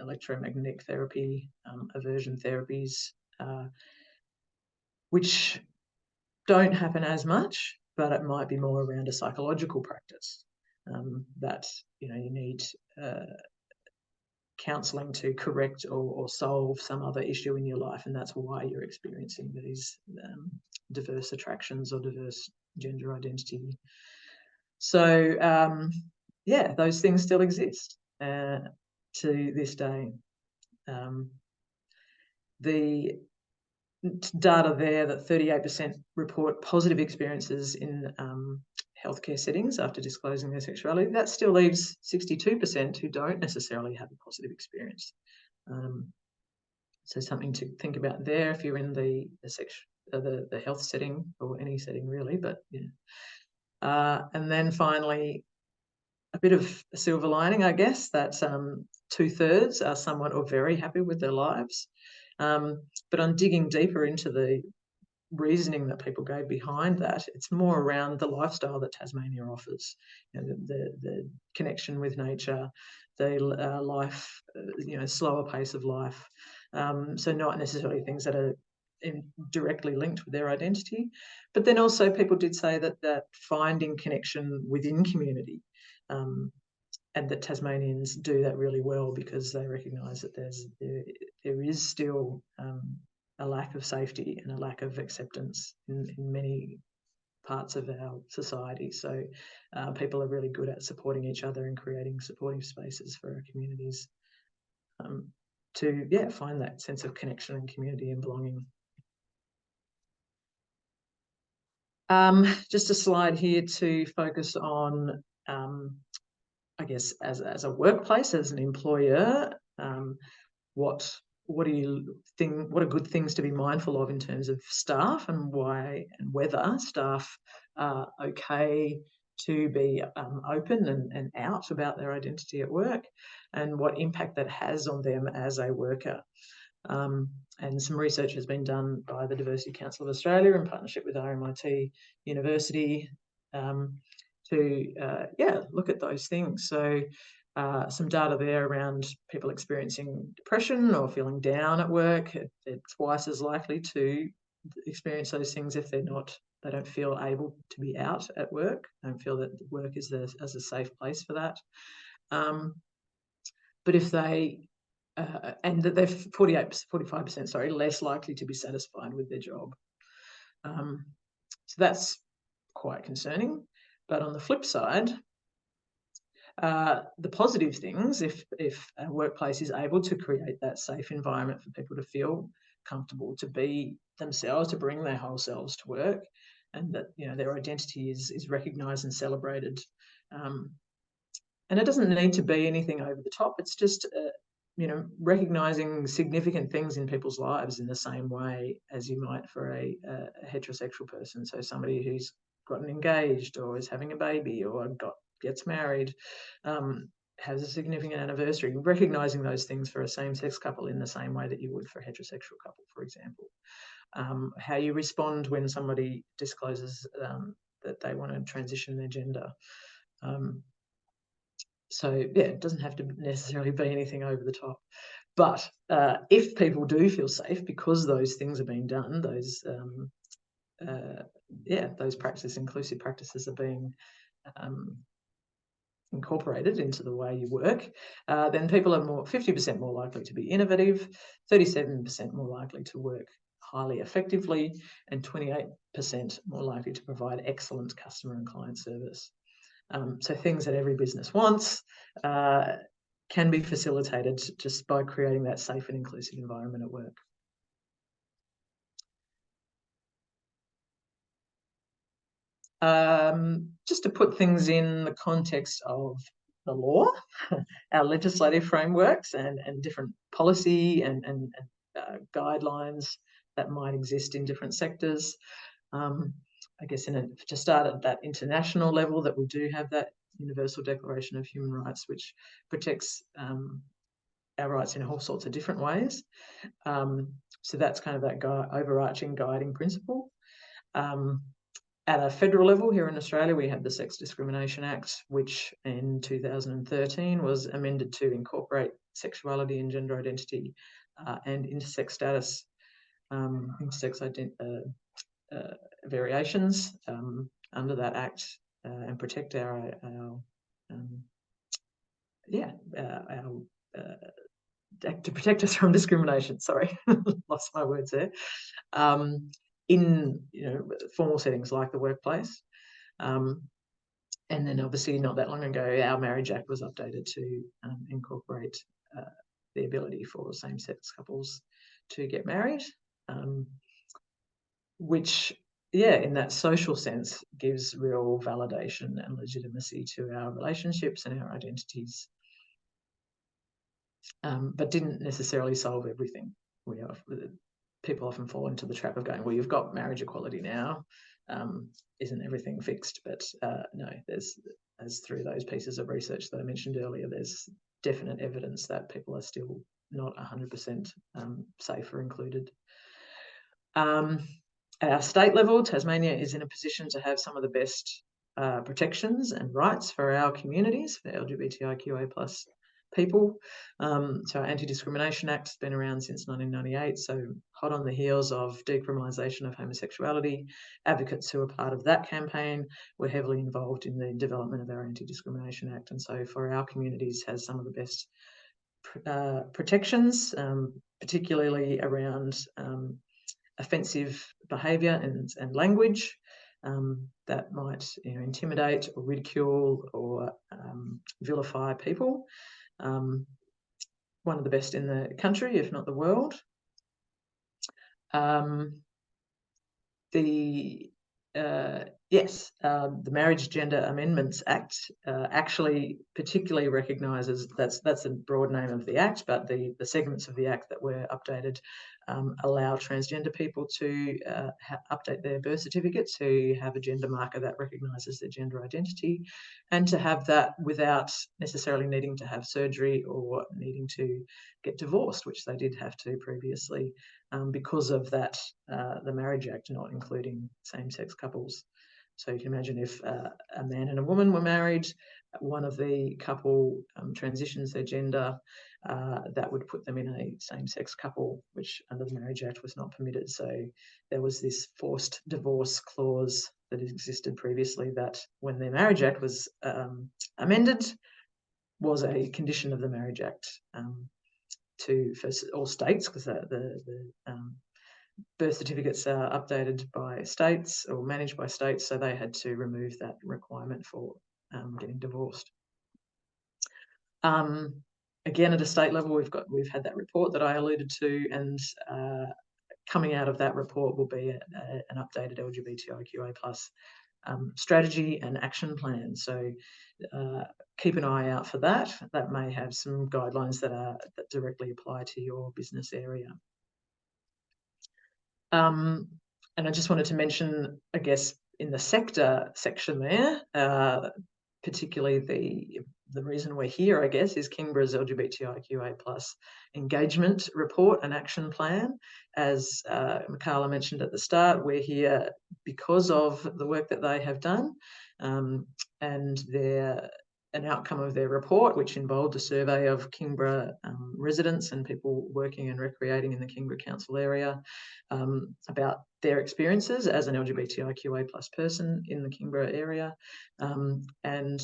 electromagnetic therapy, aversion therapies, which don't happen as much, but it might be more around a psychological practice, that, you know, you need counselling to correct or solve some other issue in your life, and that's why you're experiencing these diverse attractions or diverse gender identity. So yeah, those things still exist to this day. The data there that 38% report positive experiences in healthcare settings after disclosing their sexuality, that still leaves 62% who don't necessarily have a positive experience. So something to think about there if you're in the health setting, or any setting really, but yeah. And then finally, a bit of a silver lining, I guess, that 2/3 are somewhat or very happy with their lives. But on digging deeper into the reasoning that people gave behind that, it's more around the lifestyle that Tasmania offers, you know, the connection with nature, the life, you know, slower pace of life. So not necessarily things that are directly linked with their identity, but then also people did say that finding connection within community, and that Tasmanians do that really well, because they recognise that there is still a lack of safety and a lack of acceptance in many parts of our society. So people are really good at supporting each other and creating supportive spaces for our communities to find that sense of connection and community and belonging. Just a slide here to focus on, I guess, as a workplace, as an employer, what are good things to be mindful of in terms of staff, and why and whether staff are okay to be open and out about their identity at work, and what impact that has on them as a worker. And some research has been done by the Diversity Council of Australia in partnership with RMIT University to look at those things. So some data there around people experiencing depression or feeling down at work. They're twice as likely to experience those things if they don't feel able to be out at work, don't feel that work is as a safe place for that. But if they and that they're 45% less likely to be satisfied with their job. So that's quite concerning. But on the flip side, the positive things, if a workplace is able to create that safe environment for people to feel comfortable, to be themselves, to bring their whole selves to work, and that, you know, their identity is recognised and celebrated. And it doesn't need to be anything over the top. It's just you know, recognising significant things in people's lives in the same way as you might for a heterosexual person. So somebody who's gotten engaged or is having a baby or gets married, has a significant anniversary, recognising those things for a same-sex couple in the same way that you would for a heterosexual couple, for example. How you respond when somebody discloses that they want to transition their gender. So yeah, it doesn't have to necessarily be anything over the top. But if people do feel safe because those things are being done, those those inclusive practices are being incorporated into the way you work, then people are 50% more likely to be innovative, 37% more likely to work highly effectively, and 28% more likely to provide excellent customer and client service. So things that every business wants can be facilitated just by creating that safe and inclusive environment at work. Just to put things in the context of the law, our legislative frameworks, and different policy and guidelines that might exist in different sectors. I guess to start at that international level, that we do have that Universal Declaration of Human Rights, which protects our rights in all sorts of different ways. So that's kind of that overarching guiding principle. At a federal level here in Australia, we have the Sex Discrimination Act, which in 2013 was amended to incorporate sexuality and gender identity and intersex status, intersex variations under that act and protect to protect us from discrimination. Sorry, lost my words there. In formal settings like the workplace, and then obviously not that long ago, our Marriage Act was updated to incorporate the ability for same-sex couples to get married, which, in that social sense, gives real validation and legitimacy to our relationships and our identities. But didn't necessarily solve everything. People often fall into the trap of going, well, you've got marriage equality now, isn't everything fixed? But no, as through those pieces of research that I mentioned earlier, there's definite evidence that people are still not 100% safe or included. At our state level, Tasmania is in a position to have some of the best protections and rights for our communities, for LGBTIQA+ people. So our Anti-Discrimination Act has been around since 1998, so hot on the heels of decriminalisation of homosexuality. Advocates who are part of that campaign were heavily involved in the development of our Anti-Discrimination Act, and so for our communities has some of the best protections, particularly around offensive behaviour and language that might intimidate or ridicule or vilify people. One of the best in the country, if not the world. The Marriage Gender Amendments Act actually particularly recognises, that's the broad name of the act, but the segments of the act that were updated allow transgender people to update their birth certificates, to have a gender marker that recognises their gender identity, and to have that without necessarily needing to have surgery or needing to get divorced, which they did have to previously, because of that, the Marriage Act not including same-sex couples. So you can imagine if a man and a woman were married, one of the couple transitions their gender, that would put them in a same-sex couple, which under the Marriage Act was not permitted. So there was this forced divorce clause that existed previously that, when the Marriage Act was amended, was a condition of the Marriage Act for all states, because the birth certificates are updated by states or managed by states, so they had to remove that requirement for getting divorced. Again, at a state level, we've had that report that I alluded to, and coming out of that report will be an updated LGBTIQA+ strategy and action plan. So keep an eye out for that. That may have some guidelines that directly apply to your business area. And I just wanted to mention, I guess, in the sector section there, particularly the reason we're here, I guess, is Kingborough's LGBTIQA+ engagement report and action plan. As Michaela mentioned at the start, we're here because of the work that they have done, and an outcome of their report, which involved a survey of Kingborough residents and people working and recreating in the Kingborough Council area, about their experiences as an LGBTIQA+ person in the Kingborough area. And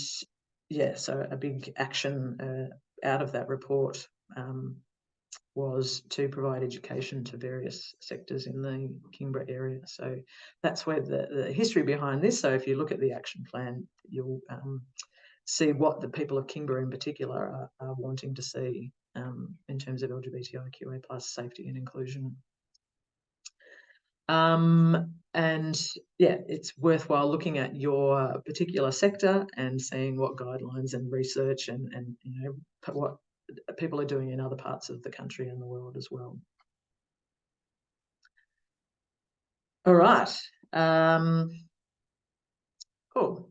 yeah, so a big action out of that report was to provide education to various sectors in the Kingborough area. So that's where the history behind this. So if you look at the action plan, you'll see what the people of Kingborough in particular are wanting to see in terms of LGBTIQA+ safety and inclusion. And yeah, it's worthwhile looking at your particular sector and seeing what guidelines and research and you know, what people are doing in other parts of the country and the world as well. All right. Cool.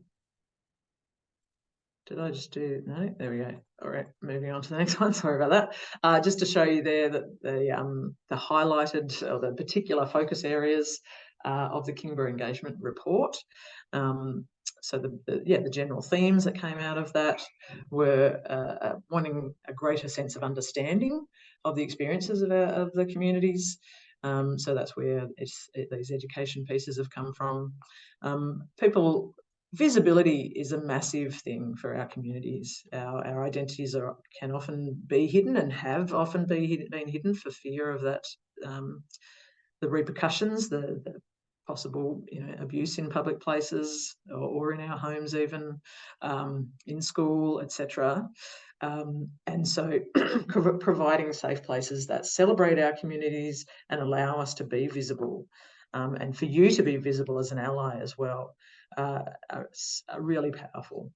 Did I just do, no, there we go. All right, moving on to the next one. Sorry about that. Just to show you there that the highlighted or the particular focus areas of the Kingba Engagement Report. So the general themes that came out of that were wanting a greater sense of understanding of the experiences of the communities. So that's where these education pieces have come from. Visibility is a massive thing for our communities. Our identities can often be hidden and have often been hidden for fear of that, the repercussions, the possible abuse in public places or in our homes, even in school, etc. And so providing safe places that celebrate our communities and allow us to be visible, and for you to be visible as an ally as well, are really powerful.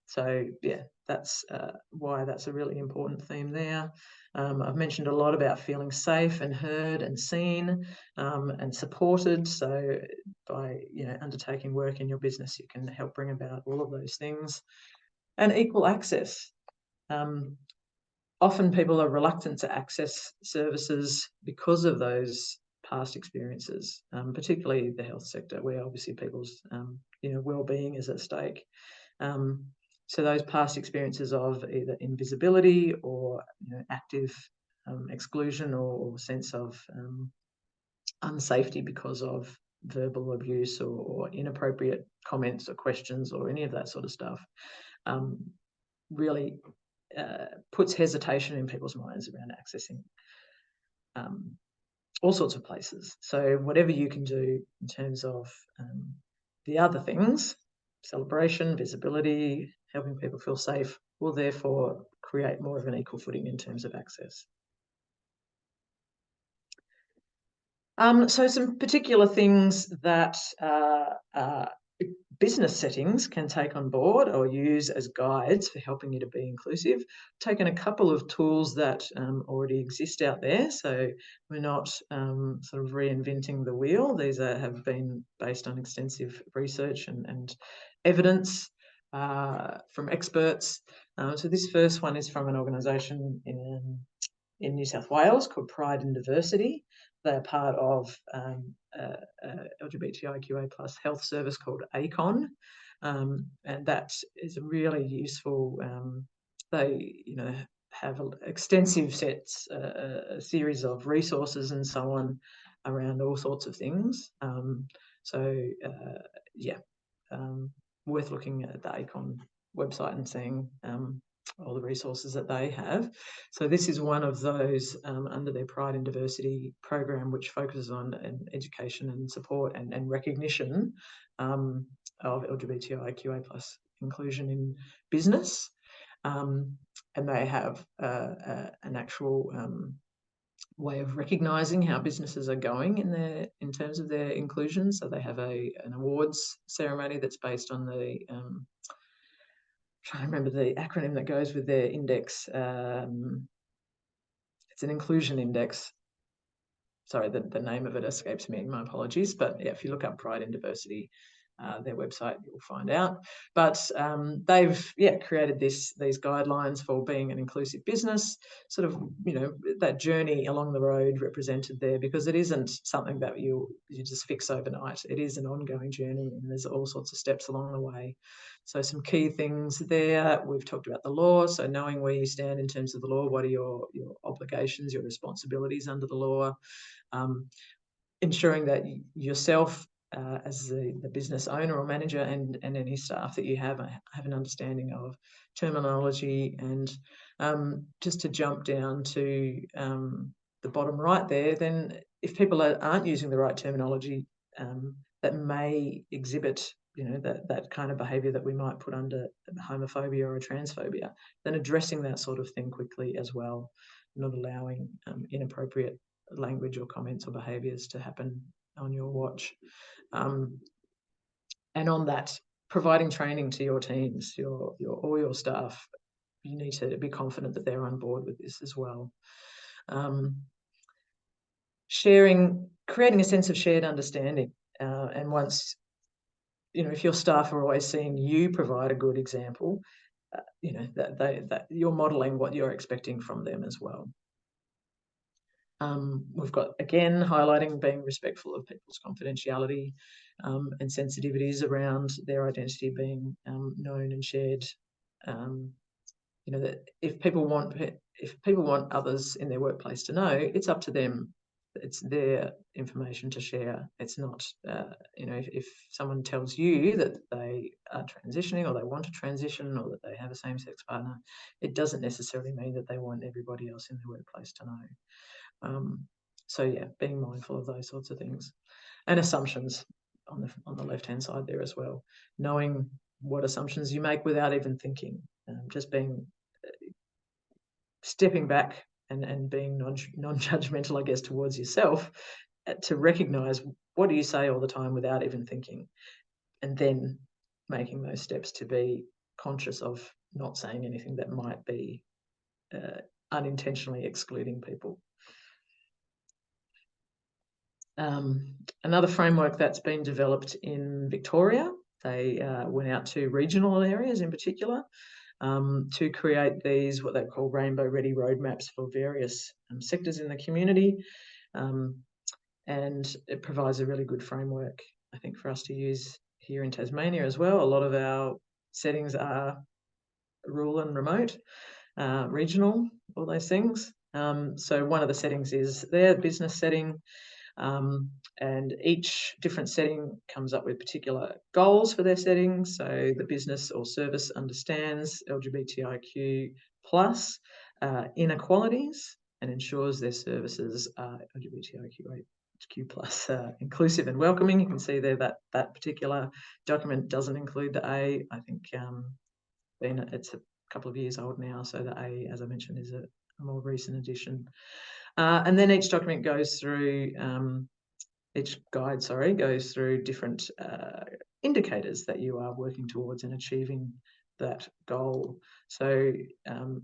So yeah, that's why that's a really important theme there. I've mentioned a lot about feeling safe and heard and seen and supported. So by undertaking work in your business, you can help bring about all of those things. And equal access. Often people are reluctant to access services because of those past experiences, particularly the health sector, where obviously people's well-being is at stake. So those past experiences of either invisibility or active exclusion or sense of unsafety because of verbal abuse or inappropriate comments or questions or any of that sort of stuff really puts hesitation in people's minds around accessing all sorts of places. So whatever you can do in terms of the other things, celebration, visibility, helping people feel safe, will therefore create more of an equal footing in terms of access. So some particular things that business settings can take on board or use as guides for helping you to be inclusive. I've taken a couple of tools that already exist out there, so we're not sort of reinventing the wheel. These have been based on extensive research and evidence from experts. So this first one is from an organisation in New South Wales called Pride in Diversity. They're part of LGBTIQA+ health service called ACON, and that is a really useful. They have extensive sets, a series of resources and so on around all sorts of things. Worth looking at the ACON website and seeing all the resources that they have. So this is one of those under their Pride in Diversity program, which focuses on education and support and recognition of LGBTIQA+ inclusion in business. And they have an actual way of recognising how businesses are going in terms of their inclusion. So they have an awards ceremony that's based on the trying to remember the acronym that goes with their index. It's an inclusion index. Sorry, the name of it escapes me. My apologies. But yeah, if you look up Pride in Diversity, their website, you'll find out. But they've created these guidelines for being an inclusive business. Sort of that journey along the road represented there, because it isn't something that you just fix overnight. It is an ongoing journey, and there's all sorts of steps along the way. So some key things there. We've talked about the law. So knowing where you stand in terms of the law, what are your obligations, your responsibilities under the law. Ensuring that yourself as the business owner or manager and any staff that you have an understanding of terminology. And just to jump down to the bottom right there, then if people aren't using the right terminology that may exhibit that kind of behaviour that we might put under homophobia or transphobia, then addressing that sort of thing quickly as well, not allowing inappropriate language or comments or behaviours to happen on your watch. And on that, providing training to your teams, all your staff, you need to be confident that they're on board with this as well. Creating a sense of shared understanding, and once, if your staff are always seeing you provide a good example, that you're modelling what you're expecting from them as well. We've got, again, highlighting being respectful of people's confidentiality and sensitivities around their identity being known and shared. That if people want others in their workplace to know, it's up to them. It's their information to share. It's not, if someone tells you that they are transitioning or they want to transition or that they have a same-sex partner, it doesn't necessarily mean that they want everybody else in their workplace to know. So yeah, being mindful of those sorts of things, and assumptions on the left-hand side there as well. Knowing what assumptions you make without even thinking, just stepping back and being non-judgmental, I guess, towards yourself, to recognise what do you say all the time without even thinking, and then making those steps to be conscious of not saying anything that might be unintentionally excluding people. Another framework that's been developed in Victoria, they went out to regional areas in particular to create these, what they call Rainbow Ready roadmaps for various sectors in the community. And it provides a really good framework, I think, for us to use here in Tasmania as well. A lot of our settings are rural and remote, regional, all those things. So one of the settings is their business setting. And each different setting comes up with particular goals for their setting. So the business or service understands LGBTIQ plus inequalities and ensures their services are LGBTIQ plus inclusive and welcoming. You can see there that that particular document doesn't include the A. I think it's a couple of years old now, so the A, as I mentioned, is a more recent addition. And then each document goes through, each guide, goes through different indicators that you are working towards in achieving that goal. So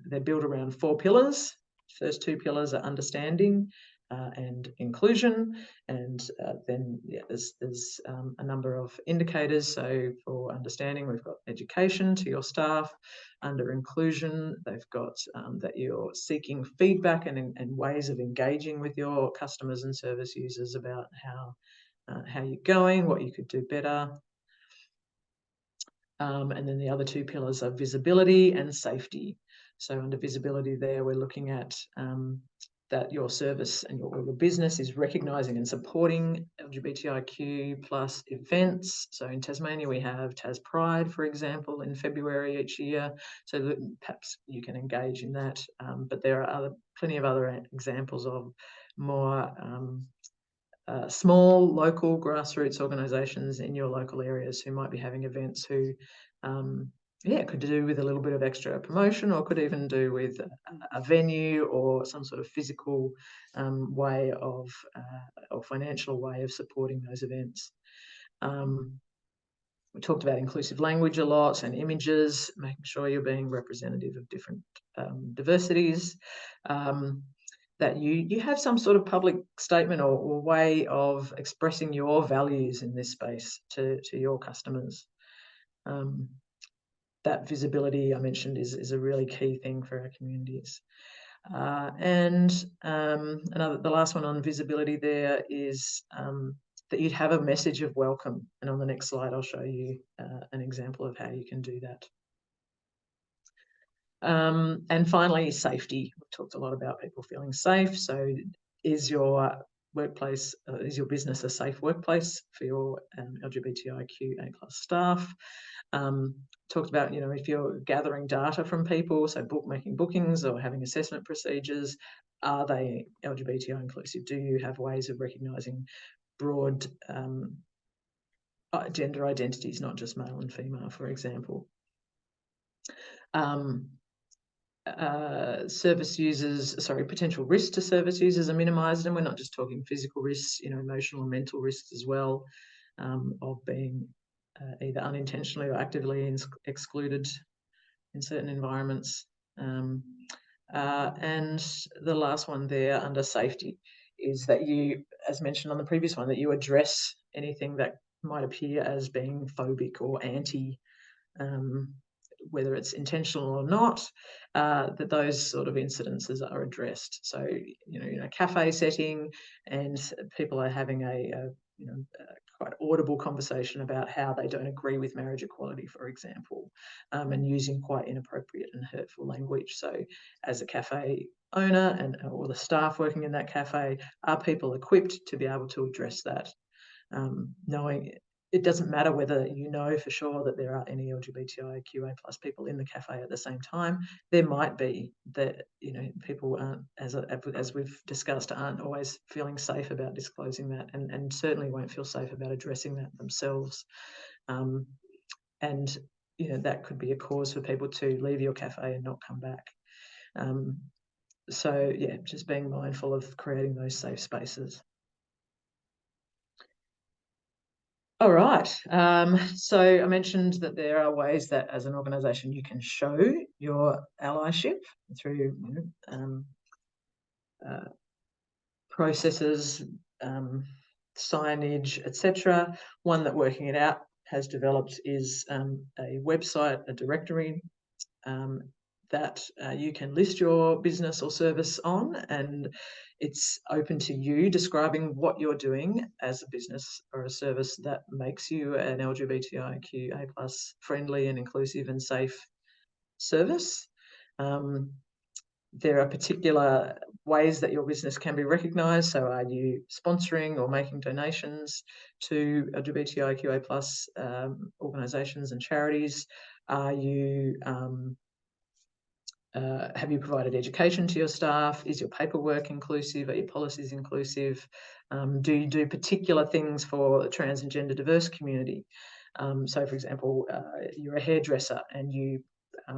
they're built around 4 pillars. First 2 pillars are understanding and inclusion, and then there's a number of indicators. So for understanding, we've got education to your staff. Under inclusion, they've got that you're seeking feedback and ways of engaging with your customers and service users about how you're going, what you could do better. And then the other 2 pillars are visibility and safety. So under visibility there, we're looking at that your service and your business is recognising and supporting LGBTIQ plus events. So in Tasmania, we have Tas Pride, for example, in February each year. So that perhaps you can engage in that. But there are plenty of other examples of more small local grassroots organisations in your local areas who might be having events who could do with a little bit of extra promotion, or could even do with a venue or some sort of physical way of or financial way of supporting those events. We talked about inclusive language a lot and images, making sure you're being representative of different diversities. That you have some sort of public statement or way of expressing your values in this space to your customers. That visibility I mentioned is a really key thing for our communities. And the last one on visibility there is that you'd have a message of welcome. And on the next slide, I'll show you an example of how you can do that. And finally, safety. We've talked a lot about people feeling safe. So is your workplace, is your business a safe workplace for your LGBTIQA+ staff? Talked about, if you're gathering data from people, so making bookings or having assessment procedures, are they LGBTI inclusive? Do you have ways of recognising broad gender identities, not just male and female, for example? potential risks to service users are minimised, and we're not just talking physical risks, emotional and mental risks as well, of being either unintentionally or actively excluded in certain environments. And the last one there under safety is that you, as mentioned on the previous one, that you address anything that might appear as being phobic or anti, whether it's intentional or not, that those sort of incidences are addressed. So, cafe setting, and people are having a quite audible conversation about how they don't agree with marriage equality, for example, and using quite inappropriate and hurtful language. So, as a cafe owner or the staff working in that cafe, are people equipped to be able to address that? Knowing it doesn't matter whether you know for sure that there are any LGBTIQA+ people in the cafe at the same time. There might be that people aren't, as we've discussed, aren't always feeling safe about disclosing that, and certainly won't feel safe about addressing that themselves. And that could be a cause for people to leave your cafe and not come back. So yeah, just being mindful of creating those safe spaces. All right. So I mentioned that there are ways that as an organisation you can show your allyship through processes, signage, etc. One that Working It Out has developed is a website, a directory that you can list your business or service on, and it's open to you describing what you're doing as a business or a service that makes you an LGBTIQA+ friendly and inclusive and safe service. There are particular ways that your business can be recognised. So are you sponsoring or making donations to LGBTIQA+ organisations and charities? Are you have you provided education to your staff? Is your paperwork inclusive? Are your policies inclusive? Do you do particular things for the trans and gender diverse community? So, for example, you're a hairdresser and you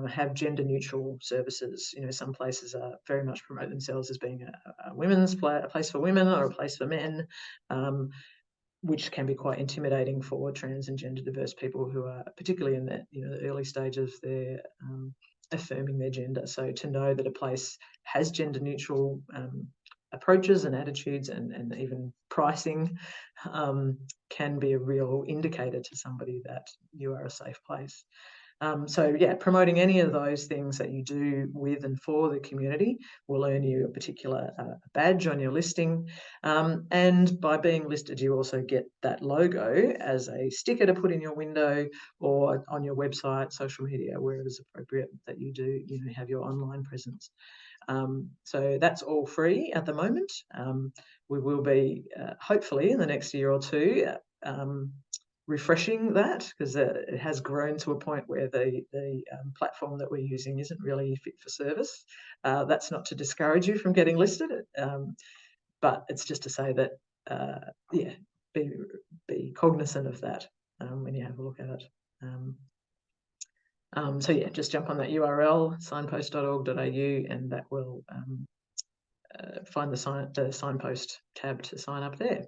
have gender neutral services. Some places very much promote themselves as being a place for women or a place for men, which can be quite intimidating for trans and gender diverse people who are particularly in the early stages of their affirming their gender. So to know that a place has gender neutral approaches and attitudes and even pricing can be a real indicator to somebody that you are a safe place. So yeah, promoting any of those things that you do with and for the community will earn you a particular badge on your listing. And by being listed, you also get that logo as a sticker to put in your window or on your website, social media, where it is appropriate that you do have your online presence. So that's all free at the moment. We will be hopefully in the next year or two refreshing that, because it has grown to a point where the platform that we're using isn't really fit for service. That's not to discourage you from getting listed, but it's just to say that be cognizant of that when you have a look at it. So yeah, just jump on that URL, signpost.org.au, and that will find the signpost tab to sign up there.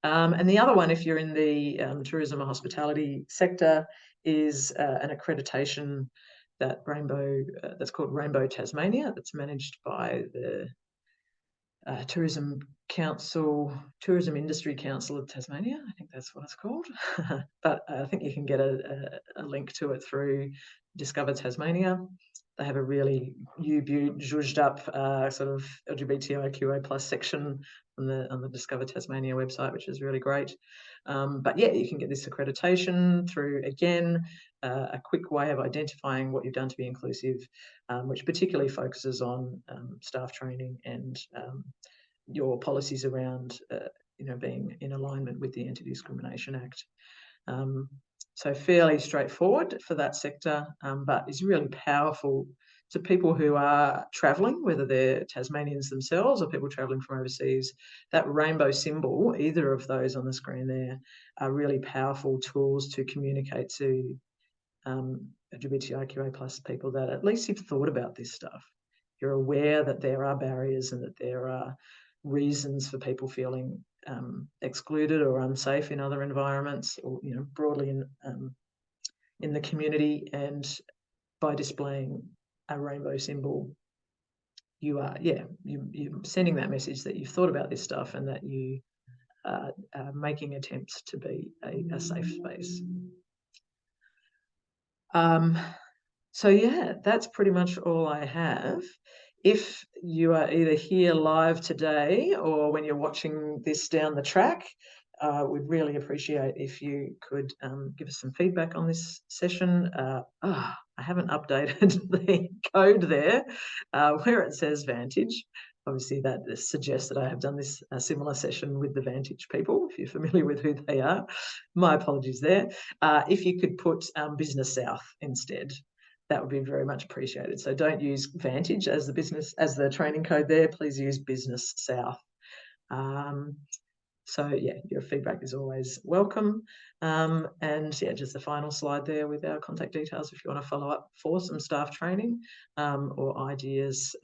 And the other one, if you're in the tourism or hospitality sector, is an accreditation that that's called Rainbow Tasmania, that's managed by the Tourism Industry Council of Tasmania. I think that's what it's called. But I think you can get a link to it through Discover Tasmania. They have a really zhuzhed up sort of LGBTIQA+ section on the Discover Tasmania website, which is really great. But yeah, you can get this accreditation through, again, a quick way of identifying what you've done to be inclusive, which particularly focuses on staff training and your policies around being in alignment with the Anti-Discrimination Act. So fairly straightforward for that sector, but is really powerful to people who are travelling, whether they're Tasmanians themselves or people travelling from overseas. That rainbow symbol, either of those on the screen there, are really powerful tools to communicate to LGBTIQA plus people that at least you've thought about this stuff. You're aware that there are barriers and that there are reasons for people feeling excluded or unsafe in other environments, or broadly in the community. And by displaying a rainbow symbol, you're sending that message that you've thought about this stuff and that you are making attempts to be a safe space. So yeah, that's pretty much all I have. If you are either here live today or when you're watching this down the track, we'd really appreciate if you could give us some feedback on this session. I haven't updated the code there where it says Vantage. Obviously, that suggests that I have done this similar session with the Vantage people, if you're familiar with who they are. My apologies there. If you could put Business South instead, that would be very much appreciated. So don't use Vantage as the training code there. Please use Business South. So yeah, your feedback is always welcome. And yeah, just the final slide there with our contact details if you want to follow up for some staff training or ideas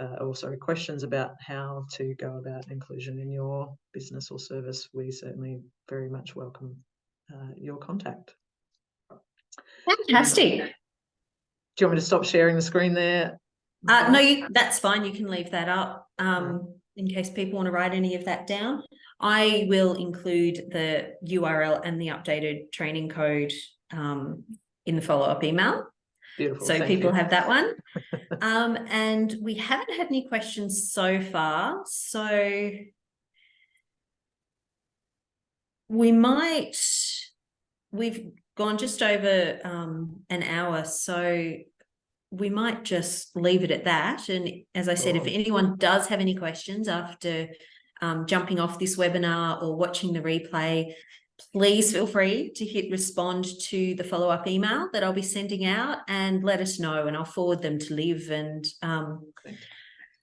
questions about how to go about inclusion in your business or service. We certainly very much welcome your contact.
Fantastic.
Do you want me to stop sharing the screen there?
No, that's fine. You can leave that up in case people want to write any of that down. I will include the URL and the updated training code in the follow-up email.
Beautiful.
So people have that one. And we haven't had any questions so far. So we've gone just over an hour. So we might just leave it at that. And as I said, if anyone does have any questions after jumping off this webinar or watching the replay, please feel free to hit respond to the follow-up email that I'll be sending out and let us know, and I'll forward them to Liv, and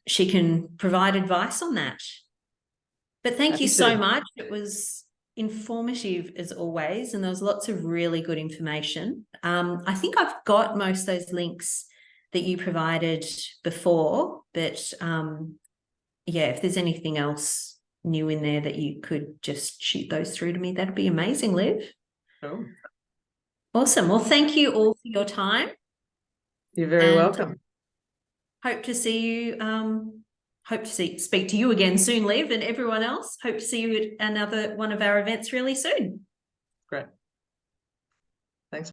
she can provide advice on that. But thank you so much. It was informative as always, and there was lots of really good information. I think I've got most of those links that you provided before, but yeah, if there's anything else new in there that you could just shoot those through to me, that'd be amazing, Liv.
Oh.
Awesome. Well, thank you all for your time.
You're very welcome.
Hope to see you, speak to you again soon, Liv, and everyone else. Hope to see you at another one of our events really soon.